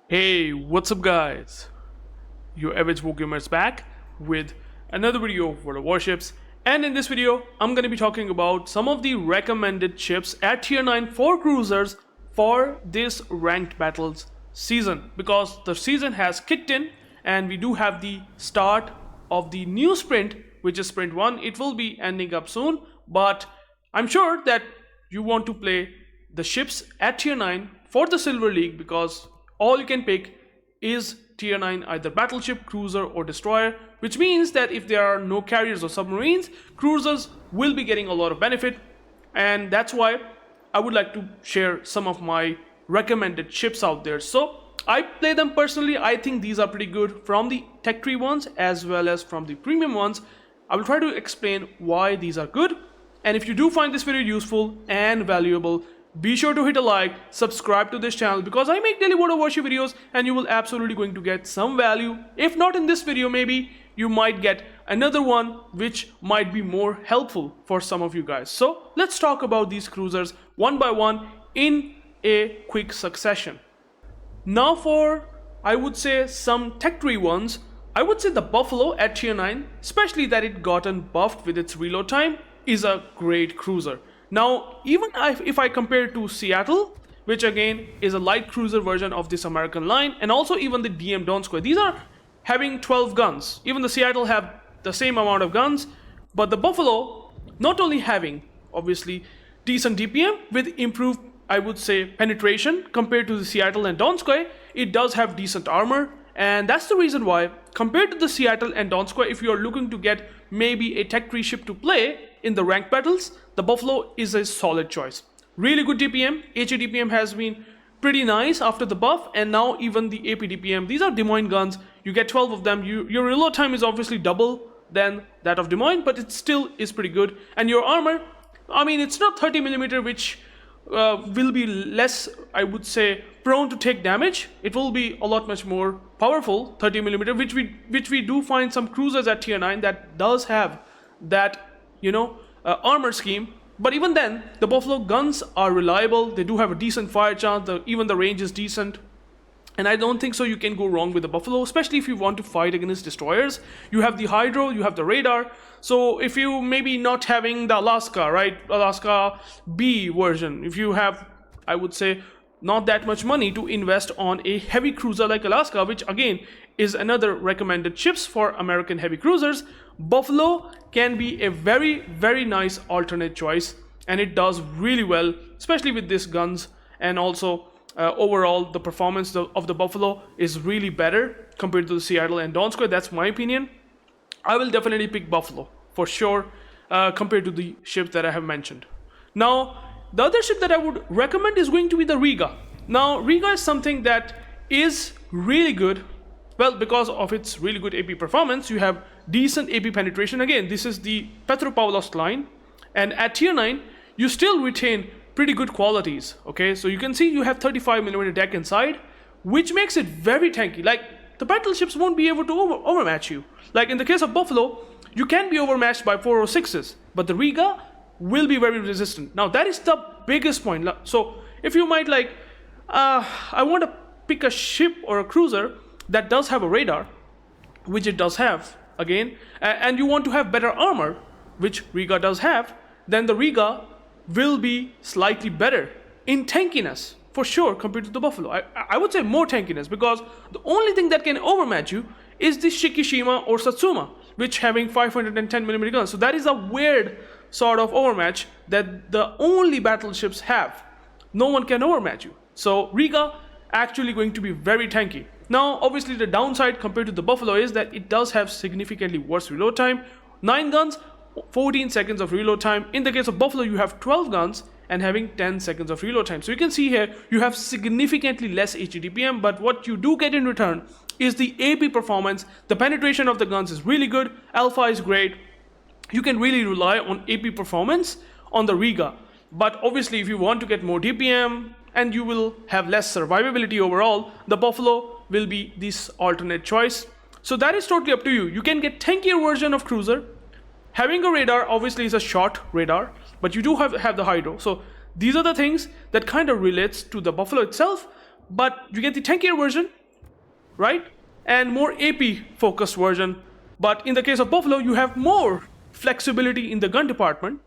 Hey, what's up guys? UrAvgWarGamer is back with another video for the Warships, and in this video I'm going to be talking about some of the recommended ships at tier 9 for cruisers for this ranked battles season, because the season has kicked in and we do have the start of the new sprint, which is sprint 1. It will be ending up soon, but I'm sure that you want to play the ships at tier 9 for the Silver League, because all you can pick is tier 9 either battleship, cruiser or destroyer, which means that if there are no carriers or submarines, cruisers will be getting a lot of benefit. And that's why I would like to share some of my recommended ships out there. So I play them personally. I think these are pretty good from the tech tree ones as well as from the premium ones. I will try to explain why these are good. And if you do find this video useful and valuable, be sure to hit a like, subscribe to this channel, because I make daily World of Warship videos and you will absolutely going to get some value. If not in this video, maybe you might get another one which might be more helpful for some of you guys. So let's talk about these cruisers one by one in a quick succession. Now for, I would say, some tech tree ones, I would say the Buffalo at tier 9, especially that it gotten buffed with its reload time, is a great cruiser. Now, even if I compare it to Seattle, which again is a light cruiser version of this American line, and also even the DM Donskoy, these are having 12 guns. Even the Seattle have the same amount of guns, but the Buffalo not only having obviously decent DPM with improved, I would say, penetration compared to the Seattle and Donskoy, it does have decent armor, and that's the reason why compared to the Seattle and Donskoy, if you are looking to get maybe a tech tree ship to play in the ranked battles, the Buffalo is a solid choice. Really good DPM. HE DPM has been pretty nice after the buff, and now even the AP DPM. These are Des Moines guns. You get 12 of them. Your reload time is obviously double than that of Des Moines, but it still is pretty good. And your armor, I mean, it's not 30mm, which will be less, I would say, prone to take damage. It will be a lot much more powerful 30mm, which we do find some cruisers at tier 9 that does have that, armor scheme. But even then, the Buffalo guns are reliable. They do have a decent fire chance. Even the range is decent, and I don't think so you can go wrong with the Buffalo, especially if you want to fight against destroyers. You have the hydro, you have the radar. So if you maybe not having the Alaska, right, Alaska B version, if you have, I would say, not that much money to invest on a heavy cruiser like Alaska, which again is another recommended ships for American heavy cruisers, Buffalo can be a very, very nice alternate choice, and it does really well, especially with these guns. And also overall the performance of the Buffalo is really better compared to the Seattle and Donskoy. That's my opinion. I will definitely pick Buffalo for sure compared to the ships that I have mentioned. Now the other ship that I would recommend is going to be the Riga. Now Riga is something that is really good. Well, because of its really good AP performance, you have decent AP penetration. Again, this is the Petropavlovsk line, and at tier 9 you still retain pretty good qualities. Okay, so you can see you have 35mm deck inside, which makes it very tanky. Like, the battleships won't be able to overmatch you. Like in the case of Buffalo, you can be overmatched by 406s, but the Riga will be very resistant. Now that is the biggest point. So if you might like, I want to pick a ship or a cruiser that does have a radar, which it does have again, and you want to have better armor, which Riga does have, then the Riga will be slightly better in tankiness for sure compared to the Buffalo. I would say more tankiness, because the only thing that can overmatch you is the Shikishima or Satsuma, which having 510mm guns. So that is a weird sort of overmatch that the only battleships have. No one can overmatch you. So Riga actually going to be very tanky. Now obviously the downside compared to the Buffalo is that it does have significantly worse reload time. 9 guns, 14 seconds of reload time. In the case of Buffalo, you have 12 guns and having 10 seconds of reload time. So you can see here you have significantly less HE DPM, but what you do get in return is the AP performance. The penetration of the guns is really good. Alpha is great. You can really rely on AP performance on the Riga. But obviously if you want to get more DPM and you will have less survivability overall, the Buffalo will be this alternate choice. So that is totally up to you. You can get tankier version of cruiser. Having a radar obviously is a short radar, but you do have the hydro. So these are the things that kind of relates to the Buffalo itself. but you get the tankier version, right? And more AP focused version. But in the case of Buffalo, you have more flexibility in the gun department,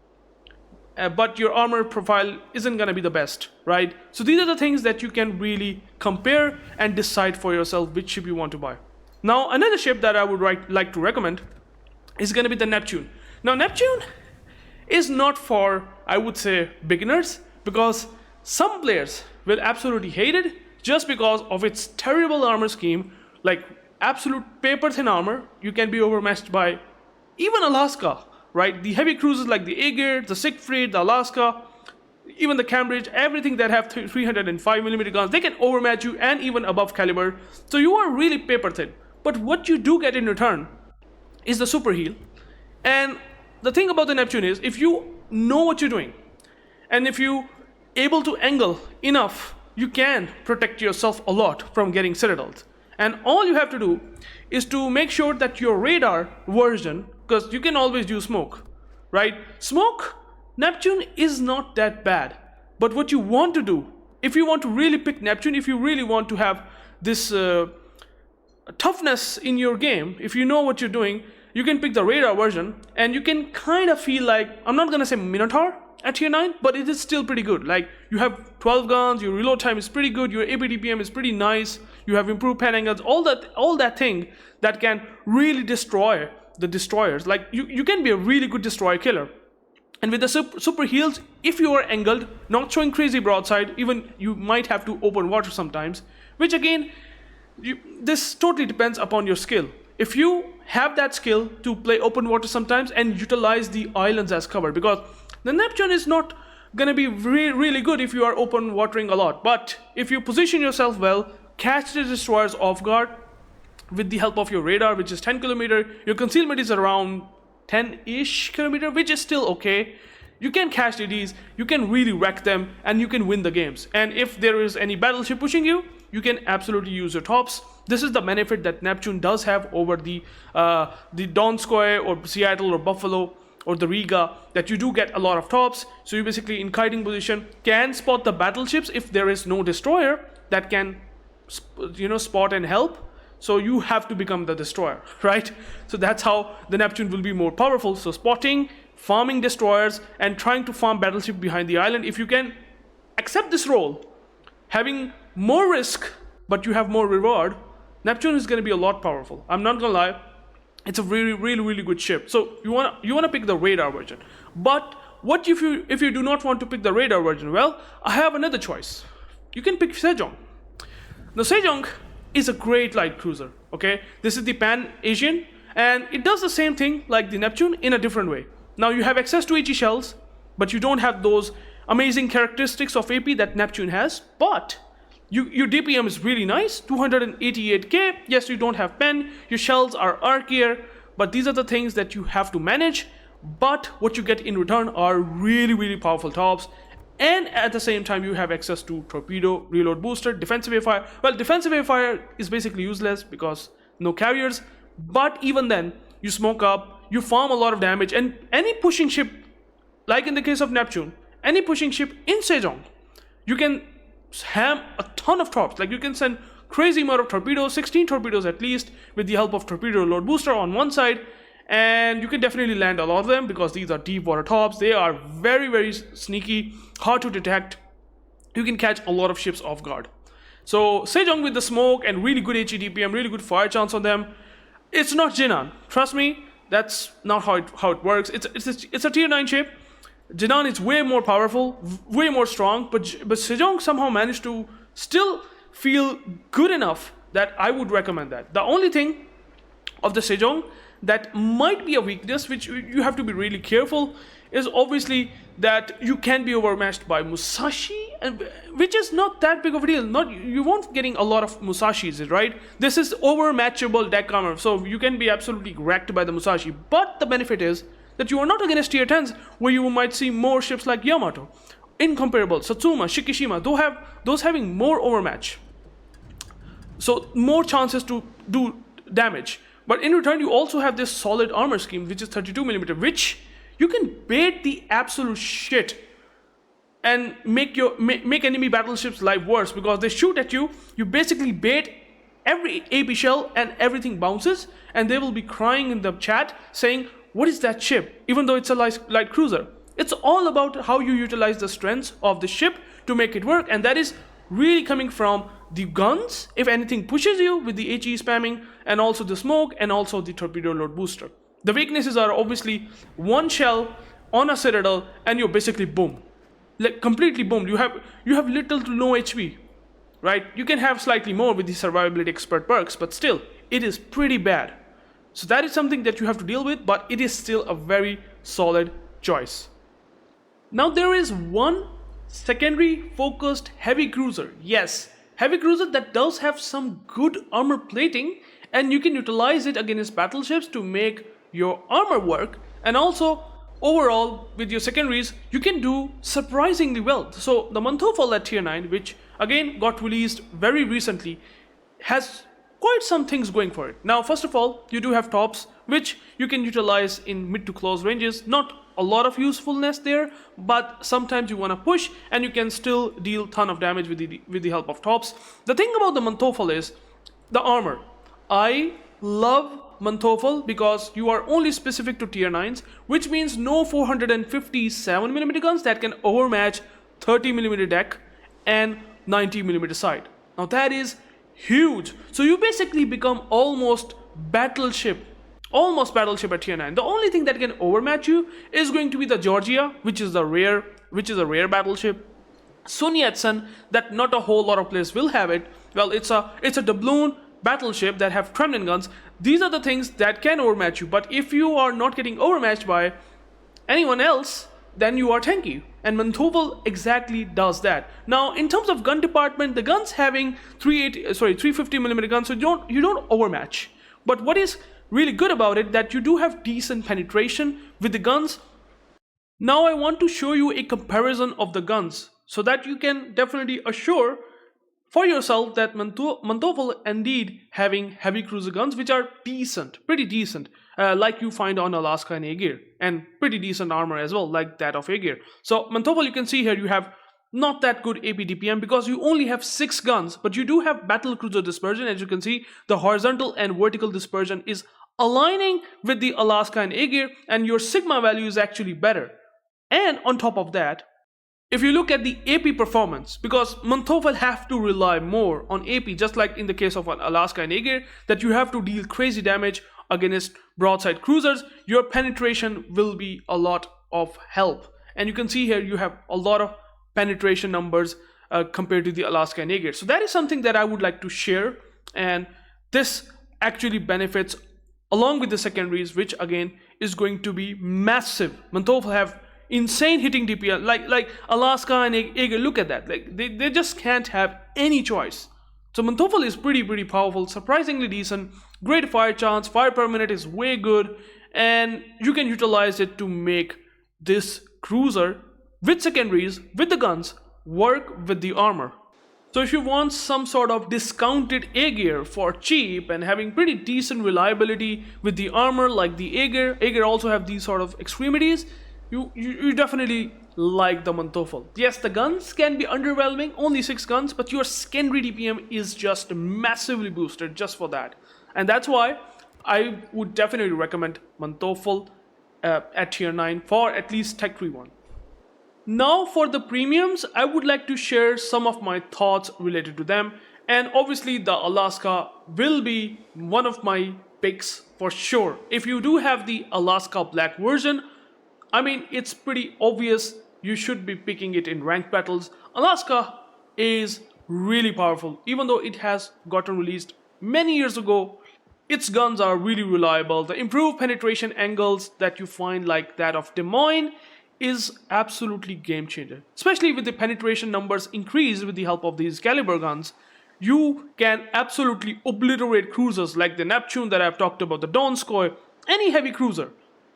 but your armor profile isn't going to be the best, right? So these are the things that you can really compare and decide for yourself which ship you want to buy. Now, another ship that I would like to recommend is going to be the Neptune. Now, Neptune is not for, I would say, beginners, because some players will absolutely hate it just because of its terrible armor scheme, like absolute paper thin armor. You can be overmatched by even Alaska, right? The heavy cruisers like the Aegir, the Siegfried, the Alaska, even the Cambridge, everything that have 305mm guns, they can overmatch you and even above caliber. So you are really paper thin. But what you do get in return is the super heal. And the thing about the Neptune is, if you know what you're doing, and if you able to angle enough, you can protect yourself a lot from getting citadels. And all you have to do is to make sure that your radar version, because you can always use smoke, right? Smoke, Neptune is not that bad. But what you want to do, if you want to really pick Neptune, if you really want to have this toughness in your game, if you know what you're doing, you can pick the radar version, and you can kind of feel like, I'm not gonna say Minotaur at tier 9, but it is still pretty good. Like, you have 12 guns, your reload time is pretty good, your APDPM is pretty nice, you have improved pan angles, all that thing that can really destroy the destroyers. Like, you can be a really good destroyer killer. And with the super heals, if you are angled, not showing crazy broadside, even you might have to open water sometimes, which again, this totally depends upon your skill. If you have that skill to play open water sometimes and utilize the islands as cover, because the Neptune is not gonna be really good if you are open watering a lot. But if you position yourself well, catch the destroyers off guard with the help of your radar, which is 10 kilometer, your concealment is around 10-ish kilometer, which is still okay. You can catch DDs, you can really wreck them, and you can win the games. And if there is any battleship pushing you, you can absolutely use your tops. This is the benefit that Neptune does have over the Donskoy or Seattle or Buffalo or the Riga, that you do get a lot of tops. So you basically, in kiting position, can spot the battleships if there is no destroyer that can, spot and help. So you have to become the destroyer, right? So that's how the Neptune will be more powerful. So spotting, farming destroyers, and trying to farm battleship behind the island. If you can accept this role, having more risk, but you have more reward, Neptune is going to be a lot powerful. I'm not going to lie. It's a really good ship. So you wanna pick the radar version. But what if you do not want to pick the radar version? Well, I have another choice. You can pick Sejong. Now, Sejong is a great light cruiser, okay? This is the Pan-Asian, and it does the same thing like the Neptune in a different way. Now, you have access to HE shells, but you don't have those amazing characteristics of AP that Neptune has, but your DPM is really nice, 288k. Yes, you don't have pen, your shells are arcier, but these are the things that you have to manage. But what you get in return are really powerful tops, and at the same time you have access to torpedo, reload booster, defensive airfire. Well, defensive airfire is basically useless because no carriers, but even then you smoke up, you farm a lot of damage, and any pushing ship, like in the case of Neptune, any pushing ship in Sejong, you can ham a ton of tops. Like, you can send crazy amount of torpedoes, 16 torpedoes at least, with the help of torpedo load booster on one side, and you can definitely land a lot of them because these are deep water tops. They are very sneaky, hard to detect. You can catch a lot of ships off guard. So Sejong with the smoke and really good HEDPM, really good fire chance on them. It's not Jinan, trust me. That's not how it works. It's a tier 9 ship. Jinan is way more powerful, way more strong, but Sejong somehow managed to still feel good enough that I would recommend that. The only thing of the Sejong that might be a weakness, which you have to be really careful, is obviously that you can be overmatched by Musashi, which is not that big of a deal. You won't getting a lot of Musashis, right? This is overmatchable deck armor, so you can be absolutely wrecked by the Musashi. But the benefit is that you are not against tier 10s, where you might see more ships like Yamato, Incomparable, Satsuma, Shikishima, those having more overmatch. So more chances to do damage. But in return, you also have this solid armor scheme, which is 32mm, which you can bait the absolute shit and make enemy battleships' life worse, because they shoot at you. You basically bait every AP shell and everything bounces, and they will be crying in the chat saying, "What is that ship?" Even though it's a light cruiser. It's all about how you utilize the strengths of the ship to make it work, and that is really coming from the guns, if anything pushes you with the HE spamming, and also the smoke, and also the torpedo load booster. The weaknesses are obviously one shell on a citadel and you're basically boom, like completely boomed. You have little to no HP, right? You can have slightly more with the survivability expert perks, but still it is pretty bad. So that is something that you have to deal with, but it is still a very solid choice. Now there is one secondary focused heavy cruiser. Yes, heavy cruiser that does have some good armor plating, and you can utilize it against battleships to make your armor work, and also overall with your secondaries you can do surprisingly well. So the Manteuffel at tier 9, which again got released very recently, has quite some things going for it. Now first of all, you do have tops, which you can utilize in mid to close ranges. Not a lot of usefulness there, but sometimes you want to push and you can still deal ton of damage with the help of tops. The thing about the Manteuffel is the armor. I love Manteuffel because you are only specific to tier 9s, which means no 457mm guns that can overmatch 30mm deck and 90mm side. Now that is huge. So you basically become almost battleship at tier 9. The only thing that can overmatch you is going to be the Georgia, which is a rare battleship. Sun Yat-sen, that not a whole lot of players will have it. Well, it's a doubloon battleship that have Tremlin guns. These are the things that can overmatch you, but if you are not getting overmatched by anyone else, then you are tanky, and Manteuffel exactly does that. Now in terms of gun department, the guns having 350mm guns, so you don't overmatch. But what is really good about it, that you do have decent penetration with the guns. Now I want to show you a comparison of the guns so that you can definitely assure for yourself that Manteuffel indeed having heavy cruiser guns, which are decent, pretty decent, like you find on Alaska and Aegir, and pretty decent armor as well, like that of Aegir. So Manteuffel, you can see here you have not that good AP DPM because you only have 6 guns, but you do have battle cruiser dispersion. As you can see, the horizontal and vertical dispersion is aligning with the Alaska and Aegir, and your sigma value is actually better. And on top of that, if you look at the AP performance, because Manteuffel have to rely more on AP, just like in the case of an Alaska and Aegir, that you have to deal crazy damage against broadside cruisers, your penetration will be a lot of help. And you can see here you have a lot of penetration numbers compared to the Alaska and Aegir. So that is something that I would like to share, and this actually benefits along with the secondaries, which again is going to be massive. Manteuffel have insane hitting DPM, like Alaska and Aegir. Look at that, like they just can't have any choice. So Manteuffel is pretty powerful, surprisingly decent, great fire chance, fire per minute is way good, and you can utilize it to make this cruiser with secondaries, with the guns, work with the armor. So if you want some sort of discounted Aegir for cheap and having pretty decent reliability with the armor like the Aegir also have these sort of extremities, you definitely like the Manteuffel. Yes, the guns can be underwhelming, only 6 guns, but your secondary DPM is just massively boosted just for that. And that's why I would definitely recommend Manteuffel at tier 9 for at least Tech 3-1. Now for the premiums, I would like to share some of my thoughts related to them, and obviously the Alaska will be one of my picks for sure. If you do have the Alaska Black version, I mean, it's pretty obvious you should be picking it in ranked battles. Alaska is really powerful, even though it has gotten released many years ago. Its guns are really reliable. The improved penetration angles that you find like that of Des Moines is absolutely game changer. Especially with the penetration numbers increased with the help of these caliber guns, you can absolutely obliterate cruisers like the Neptune that I've talked about, the Donskoy, any heavy cruiser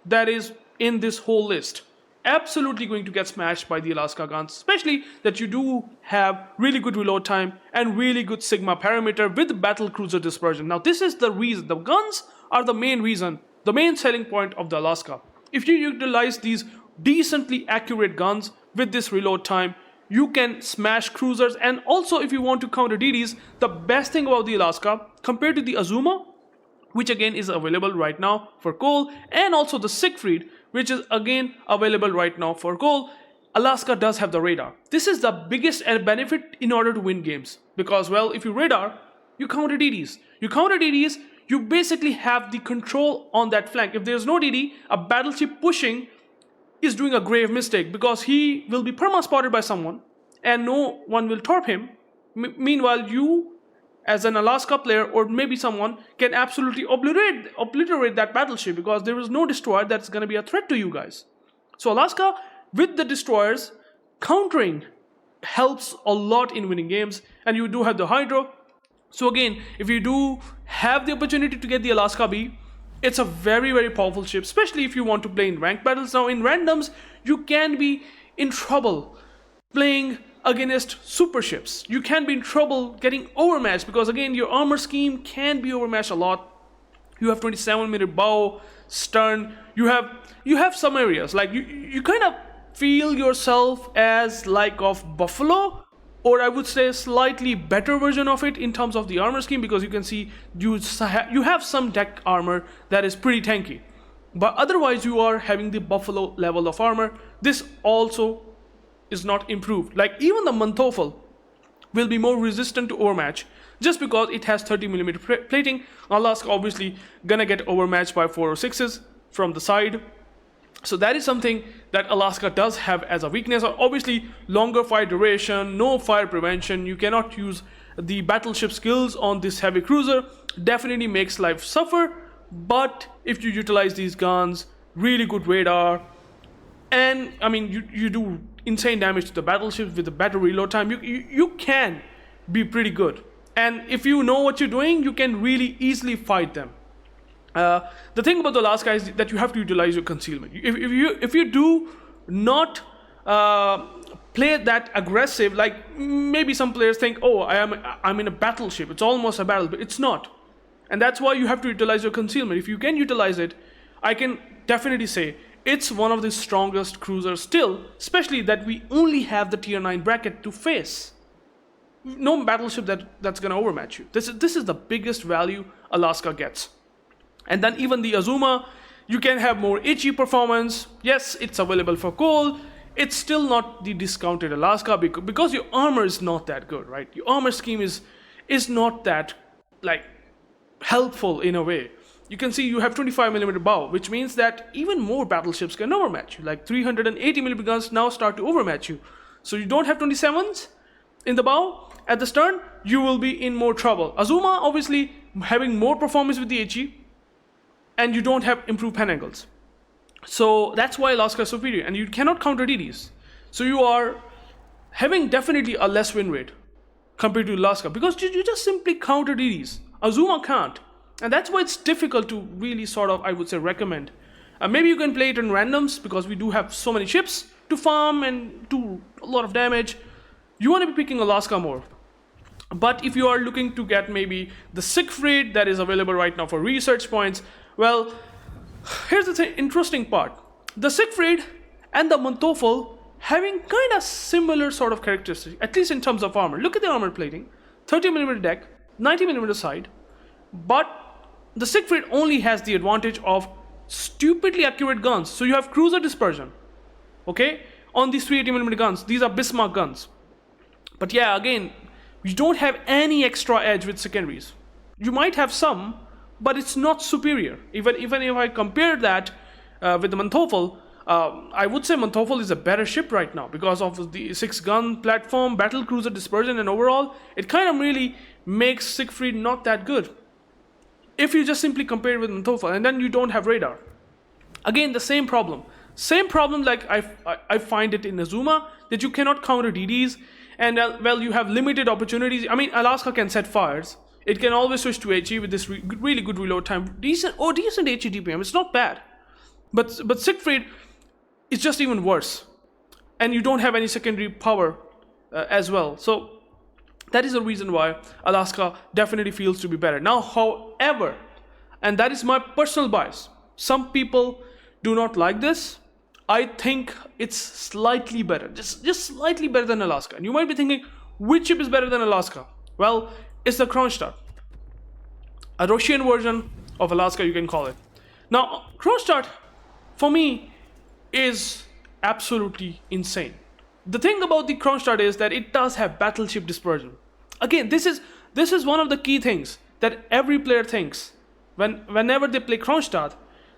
that is in this whole list. Absolutely going to get smashed by the Alaska guns, especially that you do have really good reload time and really good sigma parameter with battle cruiser dispersion. Now this is the reason, the guns are the main reason, the main selling point of the Alaska. If you utilize these decently accurate guns with this reload time, you can smash cruisers. And also, if you want to counter DDs, the best thing about the Alaska compared to the Azuma, which again is available right now for coal, and also the Siegfried, which is again available right now for coal, Alaska does have the radar. This is the biggest benefit in order to win games, because, well, if you radar, you counter DDs. You counter DDs, you basically have the control on that flank. If there's no DD, a battleship pushing is doing a grave mistake, because he will be perma-spotted by someone and no one will torp him. Meanwhile, you as an Alaska player or maybe someone can absolutely obliterate that battleship, because there is no destroyer that's going to be a threat to you guys. So Alaska with the destroyers countering helps a lot in winning games, and you do have the Hydro. So again, if you do have the opportunity to get the Alaska B, it's a very, very powerful ship, especially if you want to play in ranked battles. Now in randoms, you can be in trouble playing against super ships. You can be in trouble getting overmatched, because again, your armor scheme can be overmatched a lot. You have 27mm bow, stern, you have some areas, like you kind of feel yourself as like of Buffalo, or I would say a slightly better version of it in terms of the armor scheme, because you can see you have some deck armor that is pretty tanky. But otherwise, you are having the Buffalo level of armor. This also is not improved. Like even the Manteuffel will be more resistant to overmatch just because it has 30mm plating. Alaska obviously gonna get overmatched by 406s from the side. So that is something that Alaska does have as a weakness. Obviously, longer fire duration, no fire prevention. You cannot use the battleship skills on this heavy cruiser. Definitely makes life suffer. But if you utilize these guns, really good radar, and I mean you do insane damage to the battleships with the better reload time, you can be pretty good. And if you know what you're doing, you can really easily fight them. The thing about the Alaska is that you have to utilize your concealment. If you do not play that aggressive, like maybe some players think, oh, I'm in a battleship, it's almost a battle, but it's not. And that's why you have to utilize your concealment. If you can utilize it, I can definitely say it's one of the strongest cruisers still, especially that we only have the tier 9 bracket to face. No battleship that's gonna overmatch you. This is the biggest value Alaska gets. And then even the Azuma, you can have more HE performance. Yes, it's available for coal. It's still not the discounted Alaska because your armor is not that good, right? Your armor scheme is not that like helpful in a way. You can see you have 25mm bow, which means that even more battleships can overmatch you. Like 380mm guns now start to overmatch you. So you don't have 27s in the bow. At the stern, you will be in more trouble. Azuma obviously having more performance with the HE, and you don't have improved pen angles. So that's why Alaska is superior, and you cannot counter DDs. So you are having definitely a less win rate compared to Alaska, because you just simply counter DDs. Azuma can't. And that's why it's difficult to really sort of, I would say, recommend. Maybe you can play it in randoms, because we do have so many ships to farm and do a lot of damage. You want to be picking Alaska more. But if you are looking to get maybe the Siegfried that is available right now for research points, well, here's the interesting part. The Siegfried and the Manteuffel having kind of similar sort of characteristics, at least in terms of armor. Look at the armor plating. 30mm deck, 90mm side. But the Siegfried only has the advantage of stupidly accurate guns. So you have cruiser dispersion, okay, on these 380mm guns. These are Bismarck guns. But yeah, again, you don't have any extra edge with secondaries. You might have some, but it's not superior. Even if I compare that with the Manteuffel, I would say Manteuffel is a better ship right now because of the 6-gun platform, battle cruiser dispersion, and overall, it kind of really makes Siegfried not that good. If you just simply compare it with Manteuffel, and then you don't have radar. Again, the same problem. Same problem like I find it in Azuma, that you cannot counter DDs, and well, you have limited opportunities. I mean, Alaska can set fires. It can always switch to HE with this really good reload time. Decent HE DPM. It's not bad. But Siegfried is just even worse. And you don't have any secondary power as well. So that is the reason why Alaska definitely feels to be better. Now, however, and that is my personal bias, some people do not like this. I think it's slightly better, just slightly better than Alaska. And you might be thinking, which ship is better than Alaska? Well, it's the Kronshtadt, a Russian version of Alaska, you can call it. Now, Kronshtadt, for me, is absolutely insane. The thing about the Kronshtadt is that it does have battleship dispersion. Again, this is one of the key things that every player thinks whenever they play Kronshtadt.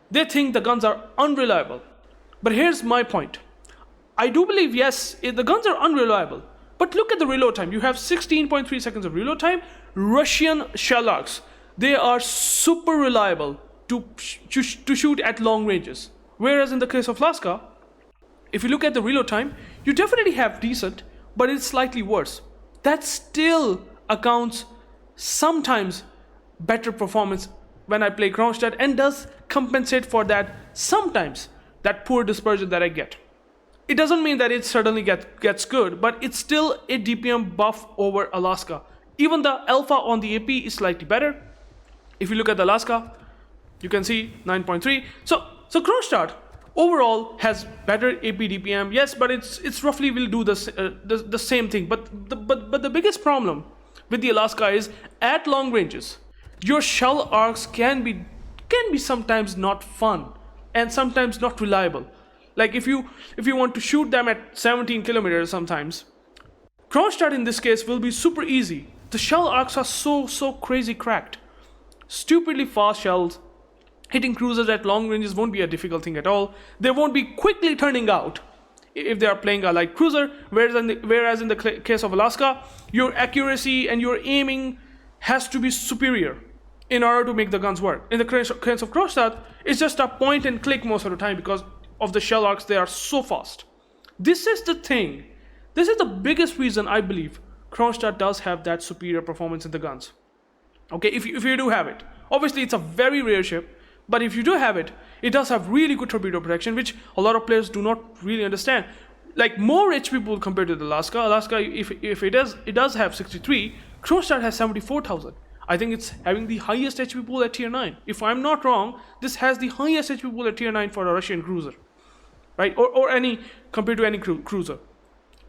They think the guns are unreliable. But here's my point. I do believe, yes, the guns are unreliable. But look at the reload time. You have 16.3 seconds of reload time. Russian shell arcs, they are super reliable to shoot at long ranges. Whereas in the case of Alaska, if you look at the reload time, you definitely have decent, but it's slightly worse. That still accounts sometimes better performance when I play Kronshtadt, and does compensate for that sometimes, that poor dispersion that I get. It doesn't mean that it suddenly gets good, but it's still a DPM buff over Alaska. Even the alpha on the AP is slightly better. If you look at the Alaska, you can see 9.3. So Kronshtadt overall has better AP DPM, yes, but it's roughly will do the same thing. But the biggest problem with the Alaska is at long ranges, your shell arcs can be sometimes not fun and sometimes not reliable. Like if you want to shoot them at 17 kilometers sometimes, Kronshtadt in this case will be super easy. The shell arcs are so crazy cracked. Stupidly fast shells. Hitting cruisers at long ranges won't be a difficult thing at all. They won't be quickly turning out if they are playing a light cruiser, whereas in the case of Alaska, your accuracy and your aiming has to be superior in order to make the guns work. In the case of Kronshtadt, it's just a point and click most of the time because of the shell arcs. They are so fast. This is the thing. This is the biggest reason I believe Kronshtadt does have that superior performance in the guns. Okay, if you do have it. Obviously, it's a very rare ship, but if you do have it, it does have really good torpedo protection, which a lot of players do not really understand. Like more HP pool compared to the Alaska. Alaska, if it does have 63, Kronshtadt has 74,000. I think it's having the highest HP pool at tier 9. If I'm not wrong, this has the highest HP pool at tier 9 for a Russian cruiser, right? Or any compared to any cruiser.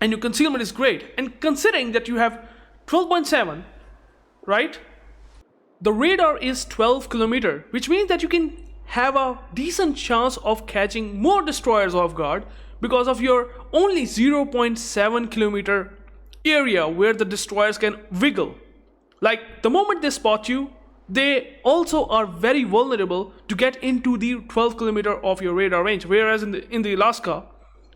And your concealment is great. And considering that you have 12.7, right? The radar is 12 kilometer, which means that you can have a decent chance of catching more destroyers off guard because of your only 0.7 kilometer area where the destroyers can wiggle. Like the moment they spot you, they also are very vulnerable to get into the 12 kilometer of your radar range, whereas in the Alaska,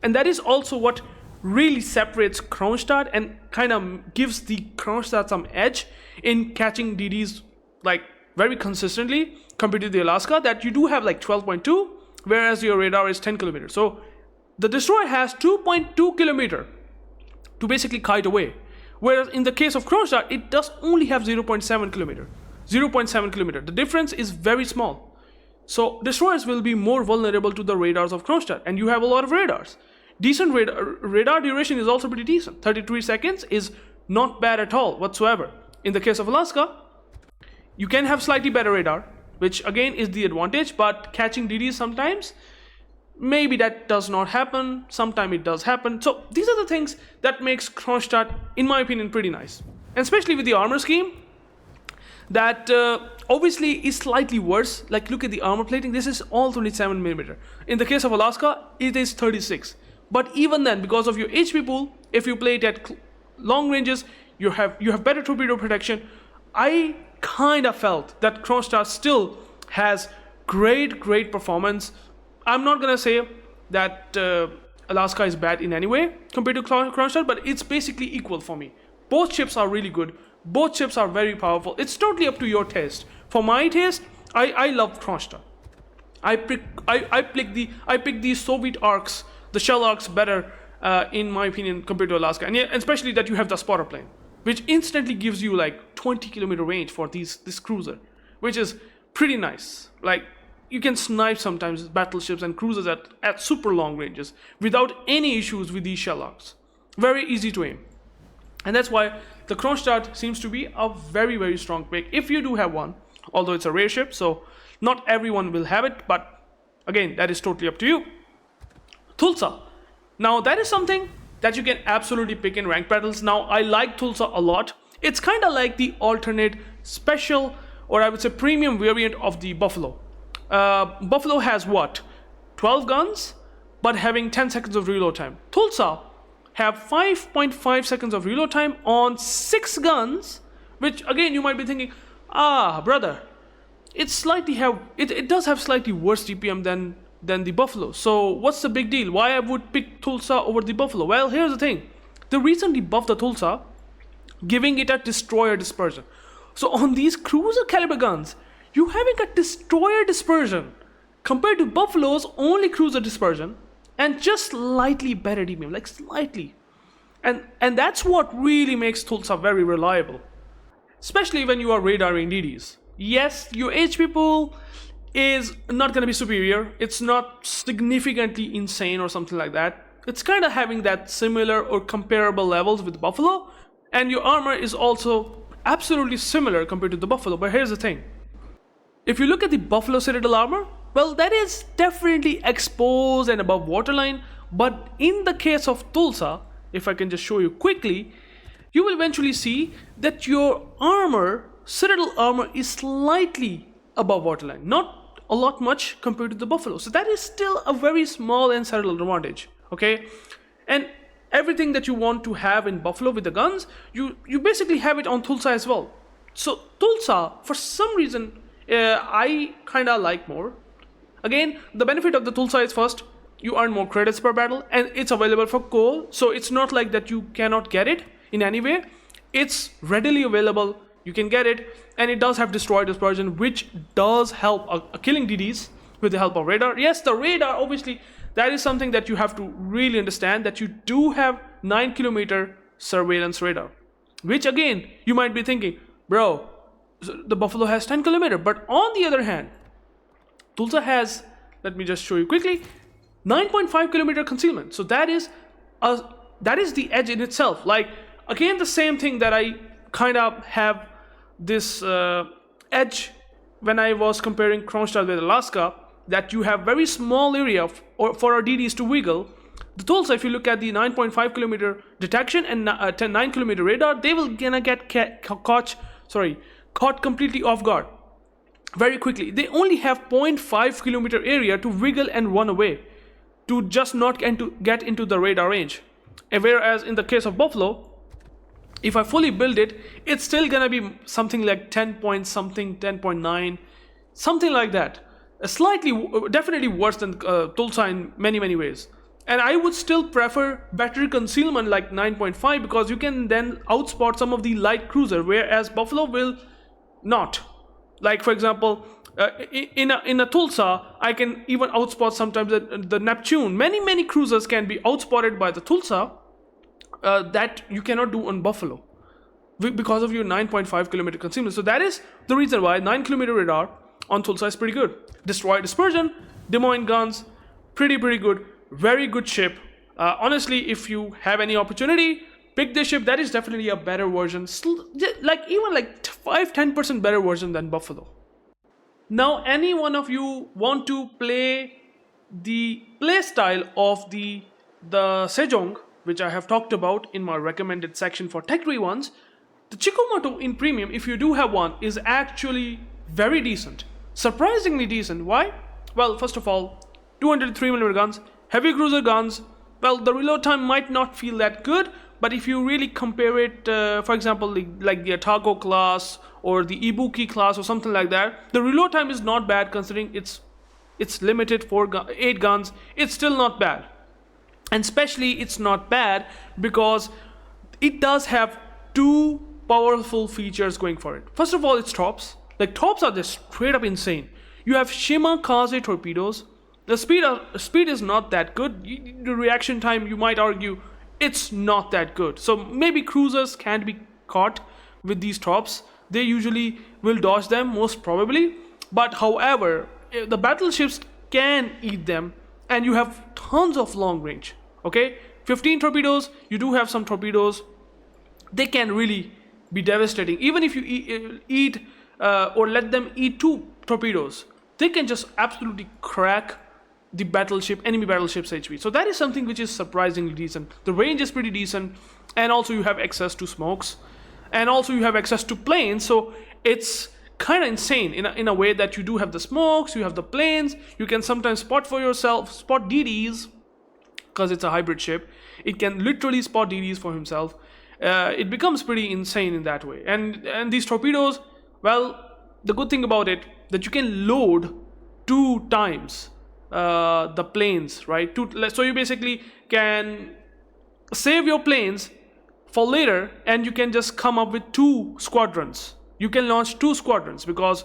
and that is also what really separates Kronshtadt and kind of gives the Kronshtadt some edge in catching DDs like very consistently compared to the Alaska, that you do have like 12.2, whereas your radar is 10 kilometers. So the destroyer has 2.2 kilometer to basically kite away. Whereas in the case of Kronshtadt, it does only have 0.7 kilometer. 0.7 kilometer. The difference is very small. So destroyers will be more vulnerable to the radars of Kronshtadt, and you have a lot of radars. Decent radar duration is also pretty decent. 33 seconds is not bad at all whatsoever. In the case of Alaska, you can have slightly better radar, which again is the advantage, but catching DDs sometimes, maybe that does not happen, sometimes it does happen. So these are the things that makes Kronshtadt, in my opinion, pretty nice. And especially with the armor scheme, that obviously is slightly worse. Like look at the armor plating, this is all 27mm. In the case of Alaska, it is 36. But even then, because of your HP pool, if you play it at long ranges, you have better torpedo protection. I kind of felt that Kronshtadt still has great performance. I'm not gonna say that Alaska is bad in any way compared to Kronshtadt, but it's basically equal for me. Both ships are really good. Both ships are very powerful. It's totally up to your taste. For my taste, I love Kronshtadt. I pick the Soviet arcs, the shell arcs better in my opinion compared to Alaska, and yeah, especially that you have the spotter plane, which instantly gives you like 20 kilometer range for this cruiser, which is pretty nice. Like you can snipe sometimes battleships and cruisers at super long ranges without any issues with these shell arcs. Very easy to aim. And that's why the Kronshtadt seems to be a very strong pick if you do have one, although it's a rare ship, so not everyone will have it, but again, that is totally up to you. Tulsa. Now that is something that you can absolutely pick in ranked battles. Now I like Tulsa a lot. It's kind of like the alternate special, or I would say premium variant of the Buffalo. Buffalo has what? 12 guns, but having 10 seconds of reload time. Tulsa have 5.5 seconds of reload time on 6 guns, which again you might be thinking, brother, it does have slightly worse DPM than the Buffalo. So what's the big deal? Why I would pick Tulsa over the Buffalo? Well, here's the thing. They recently buffed the Tulsa, giving it a destroyer dispersion. So on these cruiser caliber guns, you having a destroyer dispersion compared to Buffalo's only cruiser dispersion and just slightly better DPM, like slightly. And that's what really makes Tulsa very reliable, especially when you are radaring DDs. Yes, your HP pool is not going to be superior. It's not significantly insane or something like that. It's kind of having that similar or comparable levels with Buffalo, and your armor is also absolutely similar compared to the Buffalo. But here's the thing. If you look at the Buffalo Citadel armor, well, that is definitely exposed and above waterline. But in the case of Tulsa, if I can just show you quickly, you will eventually see that your armor, Citadel armor, is slightly above waterline. Not a lot much compared to the Buffalo. So that is still a very small and subtle advantage. Okay? And everything that you want to have in Buffalo with the guns, you basically have it on Tulsa as well. So Tulsa, for some reason, I kind of like more. Again, the benefit of the Tulsa is first, you earn more credits per battle, and it's available for coal. So it's not like that you cannot get it in any way. It's readily available. You can get it, and it does have destroyer dispersion, which does help killing DDs with the help of radar. Yes, the radar, obviously, that is something that you have to really understand, that you do have 9-kilometer surveillance radar, which again, you might be thinking, bro, the Buffalo has 10 kilometer, but on the other hand, Tulsa has, let me just show you quickly, 9.5 kilometer concealment. So that is the edge in itself. Like, again, the same thing that I kind of have this edge when I was comparing Kronshtadt with Alaska, that you have very small area for our DDs to wiggle. The Tulsa, if you look at the 9.5 kilometer detection and 9 kilometer radar, they will gonna get caught completely off guard very quickly. They only have 0.5 kilometer area to wiggle and run away, to just not get into the radar range. And whereas in the case of Buffalo, if I fully build it, it's still gonna be something like 10 point something, 10.9, something like that. Definitely worse than Tulsa in many ways. And I would still prefer better concealment like 9.5, because you can then outspot some of the light cruiser, whereas Buffalo will not. Like, for example, in a Tulsa, I can even outspot sometimes the Neptune. Many cruisers can be outspotted by the Tulsa that you cannot do on Buffalo because of your 9.5 kilometer concealment. So that is the reason why 9 kilometer radar on Tulsa is pretty good. Destroyer dispersion, Des Moines guns, pretty good, very good ship. Honestly, if you have any opportunity, pick this ship. That is definitely a better version, like even like 5-10% better version than Buffalo. Now, any one of you want to play the play style of the Sejong, which I have talked about in my recommended section for tech tree ones, the Chikumoto in premium, if you do have one, is actually very decent. Surprisingly decent. Why? Well, first of all, 203mm guns, heavy cruiser guns. Well, the reload time might not feel that good, but if you really compare it, for example, like the Atago class or the Ibuki class or something like that, the reload time is not bad considering it's limited for 8 guns. It's still not bad. And especially it's not bad because it does have 2 powerful features going for it. First of all, it's tops. Like, tops are just straight up insane. You have Shimakaze torpedoes. The speed is not that good. The reaction time, you might argue, it's not that good. So maybe cruisers can't be caught with these tops. They usually will dodge them, most probably. But however, the battleships can eat them, and you have tons of long range. Okay, 15 torpedoes. You do have some torpedoes. They can really be devastating. Even if you eat or let them eat 2 torpedoes, they can just absolutely crack the enemy battleship's HP. So that is something which is surprisingly decent. The range is pretty decent, and also you have access to smokes, and also you have access to planes. So it's kind of insane in a way that you do have the smokes, you have the planes, you can sometimes spot for yourself, spot DDs, because it's a hybrid ship. It can literally spot DDs for himself. It becomes pretty insane in that way. And these torpedoes, well, the good thing about it, that you can load 2 times the planes, right? So you basically can save your planes for later, and you can just come up with 2 squadrons. You can launch 2 squadrons because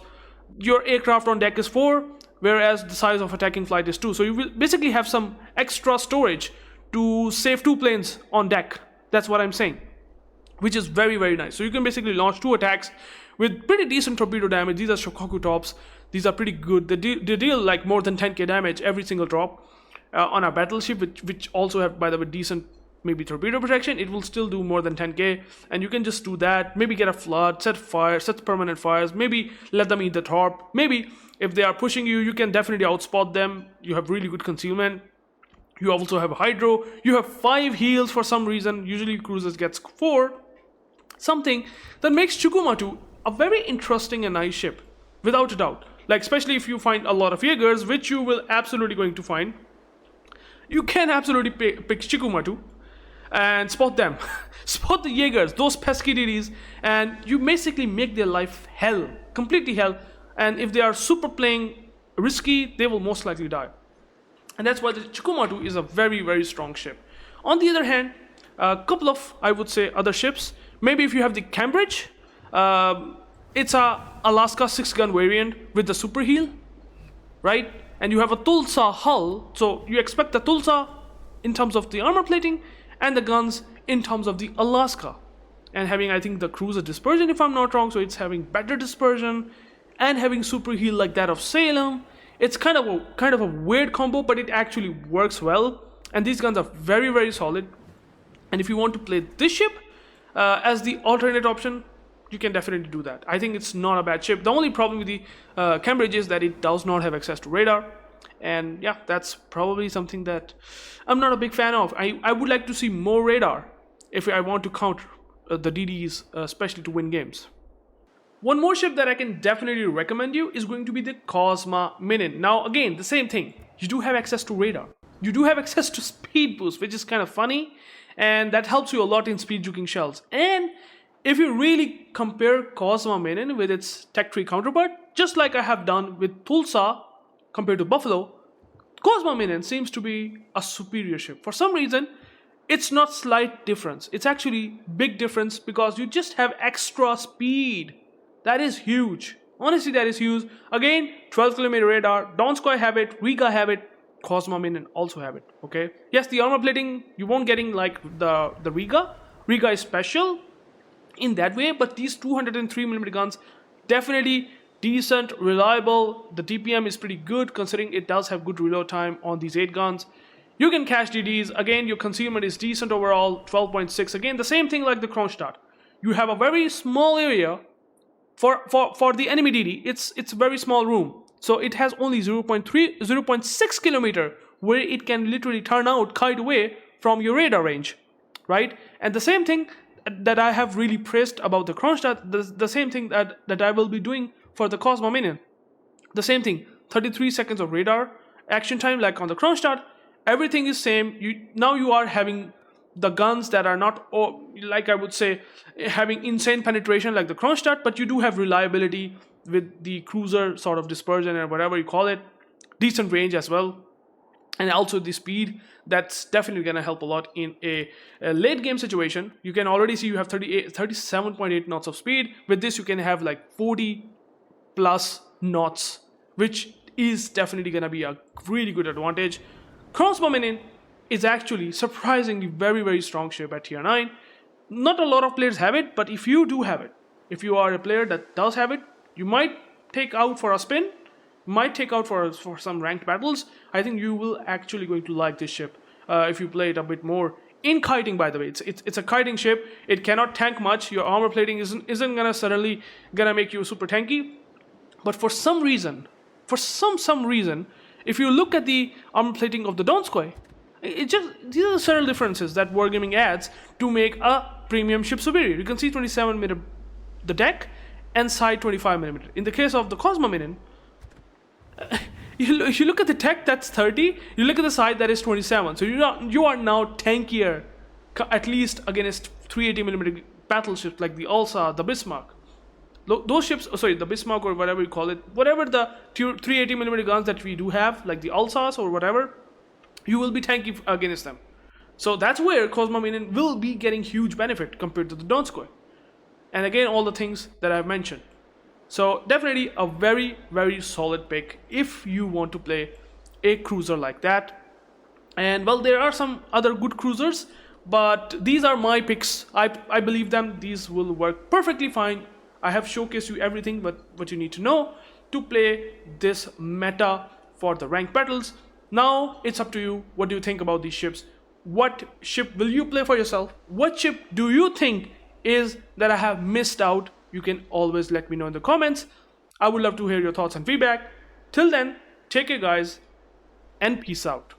your aircraft on deck is 4, whereas the size of attacking flight is 2. So you will basically have some extra storage to save 2 planes on deck. That's what I'm saying, which is very, very nice. So you can basically launch 2 attacks with pretty decent torpedo damage. These are Shokaku tops. These are pretty good. They deal like more than 10k damage every single drop on a battleship, which also have, by the way, decent maybe torpedo protection. It will still do more than 10k, and you can just do that. Maybe get a flood, set permanent fires, maybe let them eat the torp. Maybe if they are pushing you, you can definitely outspot them. You have really good concealment. You also have hydro. You have 5 heals for some reason. Usually cruisers gets 4. Something that makes Chikumato a very interesting and nice ship, without a doubt. Like, especially if you find a lot of Jaegers, which you will absolutely going to find. You can absolutely pick Chikumato and spot them. Spot the Jaegers, those pesky DDs, and you basically make their life hell, completely hell. And if they are super playing risky, they will most likely die. And that's why the Chikumato is a very, very strong ship. On the other hand, a couple of, I would say, other ships. Maybe if you have the Cambridge, it's a Alaska 6-gun variant with the super heal, right? And you have a Tulsa hull, so you expect the Tulsa in terms of the armor plating, and the guns in terms of the Alaska, and having, I think, the cruiser dispersion, if I'm not wrong. So it's having better dispersion and having super heal like that of Salem. It's kind of a weird combo, but it actually works well, and these guns are very, very solid. And if you want to play this ship as the alternate option, you can definitely do that. I think it's not a bad ship. The only problem with the Cambridge is that it does not have access to radar. And yeah, that's probably something that I'm not a big fan of. I would like to see more radar if I want to counter the DDs, especially to win games. One more ship that I can definitely recommend you is going to be the Kozma Minin. Now again, the same thing. You do have access to radar. You do have access to speed boost, which is kind of funny. And that helps you a lot in speed juking shells. And if you really compare Kozma Minin with its tech tree counterpart, just like I have done with Tulsa compared to Buffalo, Kozma Minin seems to be a superior ship. For some reason, it's not slight difference. It's actually big difference because you just have extra speed. That is huge. Honestly, that is huge. Again, 12km radar. Donskoy have it. Riga have it. Kozma Minin also have it. Okay. Yes, the armor plating, you won't getting like the Riga. Riga is special in that way, but these 203mm guns definitely decent, reliable. The DPM is pretty good considering it does have good reload time on these 8 guns. You can catch DDs. Again, your concealment is decent overall, 12.6. Again, the same thing like the Kronshtadt. You have a very small area for the enemy DD. It's a very small room. So it has only 0.6 kilometer where it can literally turn out, kite away from your radar range, right? And the same thing that I have really praised about the Kronshtadt, the same thing that I will be doing for the Kozma Minin. The same thing, 33 seconds of radar action time like on the Kronshtadt. Everything is same. Now you are having the guns that are not, like I would say, having insane penetration like the Kronshtadt, but you do have reliability with the cruiser sort of dispersion or whatever you call it. Decent range as well. And also the speed, that's definitely going to help a lot in a late game situation. You can already see you have 37.8 knots of speed. With this, you can have like 40 plus knots, which is definitely going to be a really good advantage. Kozma Minin is actually surprisingly very, very strong ship at tier 9. Not a lot of players have it, but if you do have it, if you are a player that does have it, you might take out for a spin, might take out for some ranked battles. I think you will actually going to like this ship if you play it a bit more. In kiting, by the way, it's a kiting ship. It cannot tank much. Your armor plating isn't gonna suddenly gonna make you super tanky. But for some reason, If you look at the armor plating of the Donskoy, these are the subtle differences that Wargaming adds to make a premium ship superior. You can see 27mm the deck and side 25mm. In the case of the Kozma Minin, you look at the deck, that's 30, you look at the side, that is 27. So you are now tankier, at least against 380mm battleships like the Tulsa, the Bismarck. Those ships, the Bismarck or whatever you call it, whatever the 380mm guns that we do have, like the Alsas or whatever, you will be tanky against them. So that's where Kozma Minin will be getting huge benefit compared to the Donskoy. And again, all the things that I've mentioned. So definitely a very, very solid pick if you want to play a cruiser like that. And well, there are some other good cruisers, but these are my picks. I believe them. These will work perfectly fine. I have showcased you everything but what you need to know to play this meta for the ranked battles. Now it's up to you. What do you think about these ships? What ship will you play for yourself? What ship do you think is that I have missed out? You can always let me know in the comments. I would love to hear your thoughts and feedback. Till then, take care guys, and peace out.